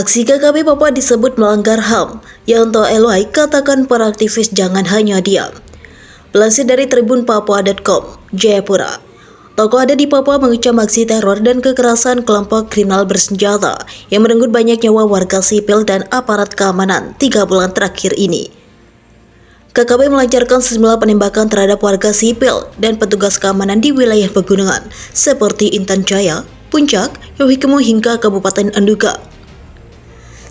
Aksi KKB Papua disebut melanggar HAM. Yanto Eloy katakan para aktivis jangan hanya diam. Pelansir dari tribunpapua.com, Jayapura. Tokoh adat di Papua mengecam aksi teror dan kekerasan kelompok kriminal bersenjata yang merenggut banyak nyawa warga sipil dan aparat keamanan 3 bulan terakhir ini. KKB melancarkan sejumlah penembakan terhadap warga sipil dan petugas keamanan di wilayah pegunungan seperti Intan Jaya, Puncak, Yohikemo hingga Kabupaten Enduga.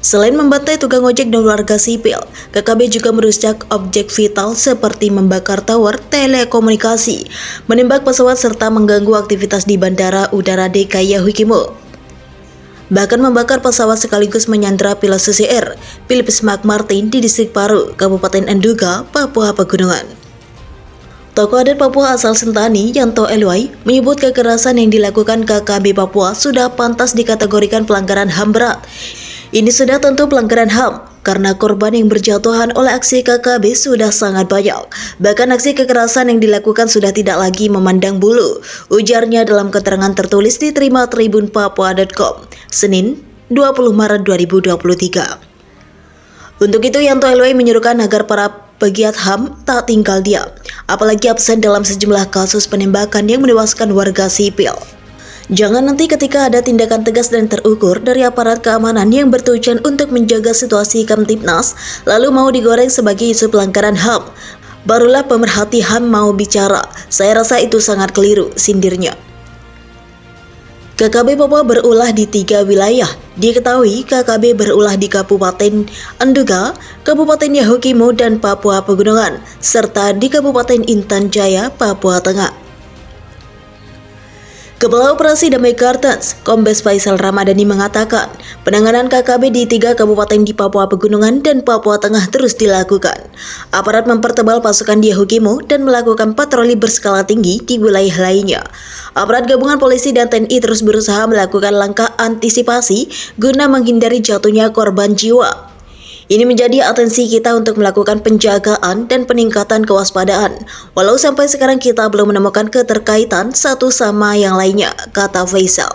Selain membantai tukang ojek dan warga sipil, KKB juga merusak objek vital seperti membakar tower telekomunikasi, menembak pesawat serta mengganggu aktivitas di Bandara Udara DKI Yohikemo. Bahkan membakar pesawat sekaligus menyandra pilot CCR Philip McMartin di distrik Paru, Kabupaten Enduga, Papua Pegunungan. Tokoh adat Papua asal Sentani, Yanto Eloy, menyebut kekerasan yang dilakukan KKB Papua sudah pantas dikategorikan pelanggaran HAM berat. Ini sudah tentu pelanggaran HAM, karena korban yang berjatuhan oleh aksi KKB sudah sangat banyak. Bahkan aksi kekerasan yang dilakukan sudah tidak lagi memandang bulu, ujarnya dalam keterangan tertulis diterima tribunpapua.com, Senin 20 Maret 2023. Untuk itu, Yanto Eloy menyuruhkan agar para pegiat HAM tak tinggal diam, apalagi absen dalam sejumlah kasus penembakan yang menewaskan warga sipil. Jangan nanti ketika ada tindakan tegas dan terukur dari aparat keamanan yang bertujuan untuk menjaga situasi Kamtibnas, lalu mau digoreng sebagai isu pelanggaran HAM. Barulah pemerhati HAM mau bicara. Saya rasa itu sangat keliru, sindirnya. KKB Papua berulah di 3 wilayah. Diketahui KKB berulah di Kabupaten Enduga, Kabupaten Yohikemo dan Papua Pegunungan, serta di Kabupaten Intan Jaya, Papua Tengah. Kepala Operasi Damai Kartens, Kombes Faisal Ramadhani mengatakan, penanganan KKB di 3 kabupaten di Papua Pegunungan dan Papua Tengah terus dilakukan. Aparat mempertebal pasukan di Yohikemo dan melakukan patroli berskala tinggi di wilayah lainnya. Aparat gabungan polisi dan TNI terus berusaha melakukan langkah antisipasi guna menghindari jatuhnya korban jiwa. Ini menjadi atensi kita untuk melakukan penjagaan dan peningkatan kewaspadaan. Walau sampai sekarang kita belum menemukan keterkaitan satu sama yang lainnya, kata Faisal.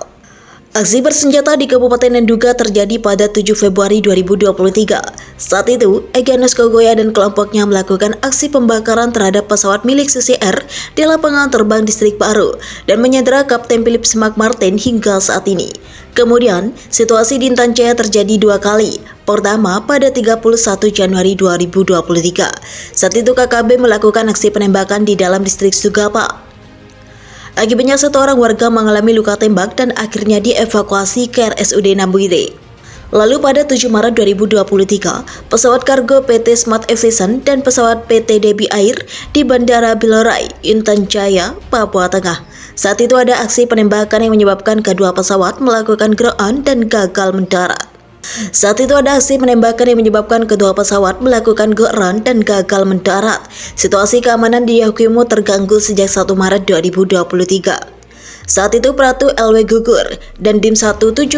Aksi bersenjata di Kabupaten Enduga terjadi pada 7 Februari 2023. Saat itu, Egyanus Kogoya dan kelompoknya melakukan aksi pembakaran terhadap pesawat milik CCR di lapangan terbang distrik Paru dan menyandera Kapten Philip McMartin hingga saat ini. Kemudian, situasi di Intan Jaya terjadi 2 kali. Pertama, pada 31 Januari 2023. Saat itu KKB melakukan aksi penembakan di dalam distrik Sugapa. Akibatnya 1 orang warga mengalami luka tembak dan akhirnya dievakuasi ke RSUD Nambuire. Lalu pada 7 Maret 2023, pesawat kargo PT Smart Efficient dan pesawat PT Debi Air di Bandara Bilorai, Intan Jaya, Papua Tengah. Saat itu ada aksi penembakan yang menyebabkan kedua pesawat melakukan ground dan gagal mendarat. Situasi keamanan di Yohikemo terganggu sejak 1 Maret 2023. Saat itu Pratu LW gugur dan Dim 1715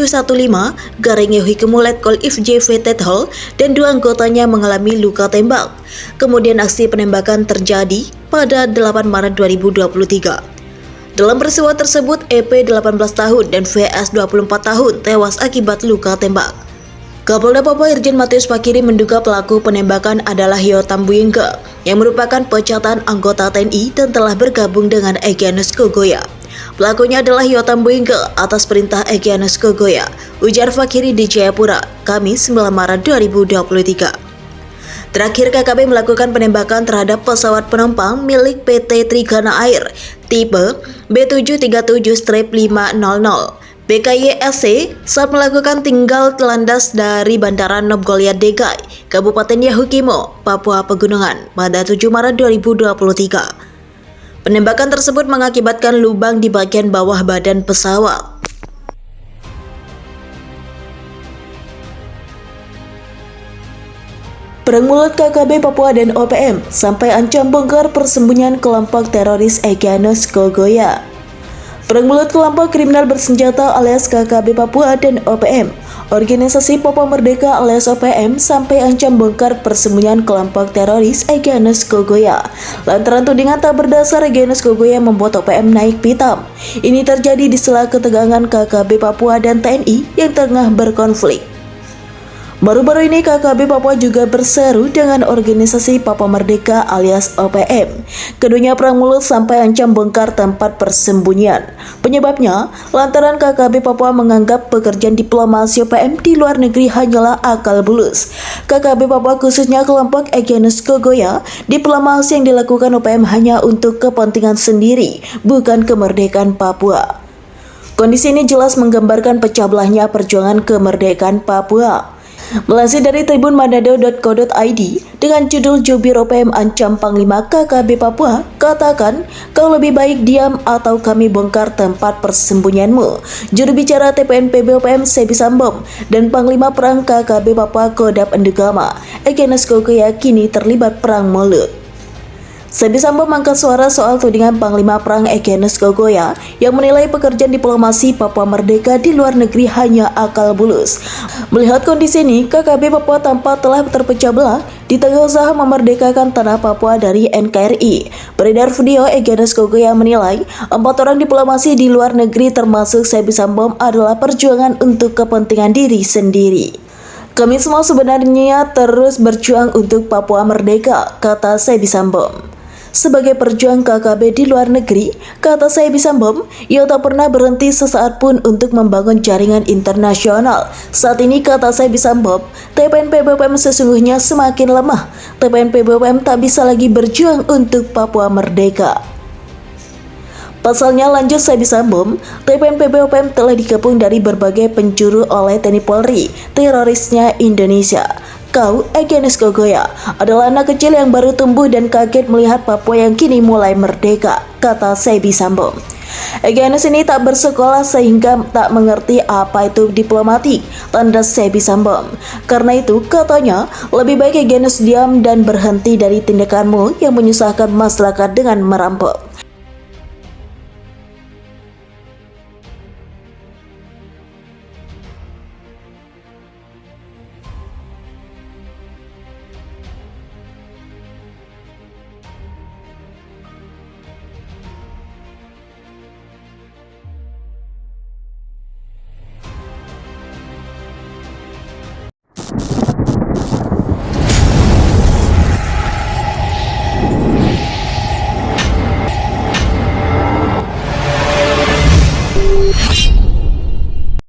Garing Yohikemo Letkol IFJ Tethol dan 2 anggotanya mengalami luka tembak. Kemudian aksi penembakan terjadi pada 8 Maret 2023. Dalam peristiwa tersebut, EP 18 tahun dan VS 24 tahun tewas akibat luka tembak. Kapolda Papua Irjen Matius Fakiri menduga pelaku penembakan adalah Hyo Tambuyingke yang merupakan pecatan anggota TNI dan telah bergabung dengan Egyanus Kogoya. Pelakunya adalah Hyo Tambuyingke atas perintah Egyanus Kogoya, ujar Fakiri di Jayapura, Kamis 9 Maret 2023. Terakhir, KKB melakukan penembakan terhadap pesawat penumpang milik PT Trigana Air tipe B737-500 BKYSC saat melakukan tinggal landas dari Bandara Nobgolyat Degai, Kabupaten Yohikemo, Papua Pegunungan pada 7 Maret 2023. Penembakan tersebut mengakibatkan lubang di bagian bawah badan pesawat. Perang mulut KKB Papua dan OPM sampai ancam bongkar persembunyian kelompok teroris Egyanus Kogoya. Perang mulut kelompok kriminal bersenjata alias KKB Papua dan OPM, Organisasi Papua Merdeka alias OPM, sampai ancam bongkar persembunyian kelompok teroris Egyanus Kogoya. Lantaran tudingan tak berdasar Egyanus Kogoya membuat OPM naik pitam. Ini terjadi di sela ketegangan KKB Papua dan TNI yang tengah berkonflik. Baru-baru ini KKB Papua juga berseru dengan organisasi Papua Merdeka alias OPM. Keduanya perang mulut sampai ancam bongkar tempat persembunyian. Penyebabnya, lantaran KKB Papua menganggap pekerjaan diplomasi OPM di luar negeri hanyalah akal bulus. KKB Papua khususnya kelompok Egyanus Kogoya, diplomasi yang dilakukan OPM hanya untuk kepentingan sendiri, bukan kemerdekaan Papua. Kondisi ini jelas menggambarkan pecah belahnya perjuangan kemerdekaan Papua. Melansir dari tribunmanado.co.id dengan judul Jubir OPM ancam Panglima KKB Papua, katakan kau lebih baik diam atau kami bongkar tempat persembunyianmu. Juru bicara TPNPB OPM Sebi Sambom dan Panglima Perang KKB Papua Kodap Endegama Egyanus Kogoya kini terlibat perang mulut. Sebi Sambom mengangkat suara soal tudingan Panglima Perang Egyanus Kogoya yang menilai pekerjaan diplomasi Papua Merdeka di luar negeri hanya akal bulus. Melihat kondisi ini, KKB Papua tampak telah terpecah belah di tengah usaha memerdekakan tanah Papua dari NKRI. Beredar video Egyanus Kogoya menilai 4 orang diplomasi di luar negeri termasuk Sebi Sambom adalah perjuangan untuk kepentingan diri sendiri. Kami semua sebenarnya terus berjuang untuk Papua Merdeka, kata Sebi Sambom. Sebagai perjuang KKB di luar negeri, kata Sebi Sambom, ia tak pernah berhenti sesaat pun untuk membangun jaringan internasional. Saat ini, kata Sebi Sambom, TPNPB OPM sesungguhnya semakin lemah. TPNPB OPM tak bisa lagi berjuang untuk Papua Merdeka. Pasalnya, lanjut Sebi Sambom, TPNPB OPM telah digabung dari berbagai penjuru oleh TNI Polri, terorisnya Indonesia. Kau, Egyanus Kogoya, adalah anak kecil yang baru tumbuh dan kaget melihat Papua yang kini mulai merdeka, kata Sebi Sambom. Egyanus ini tak bersekolah sehingga tak mengerti apa itu diplomatik, tanda Sebi Sambom. Karena itu, katanya, lebih baik Egyanus diam dan berhenti dari tindakanmu yang menyusahkan masyarakat dengan merampok.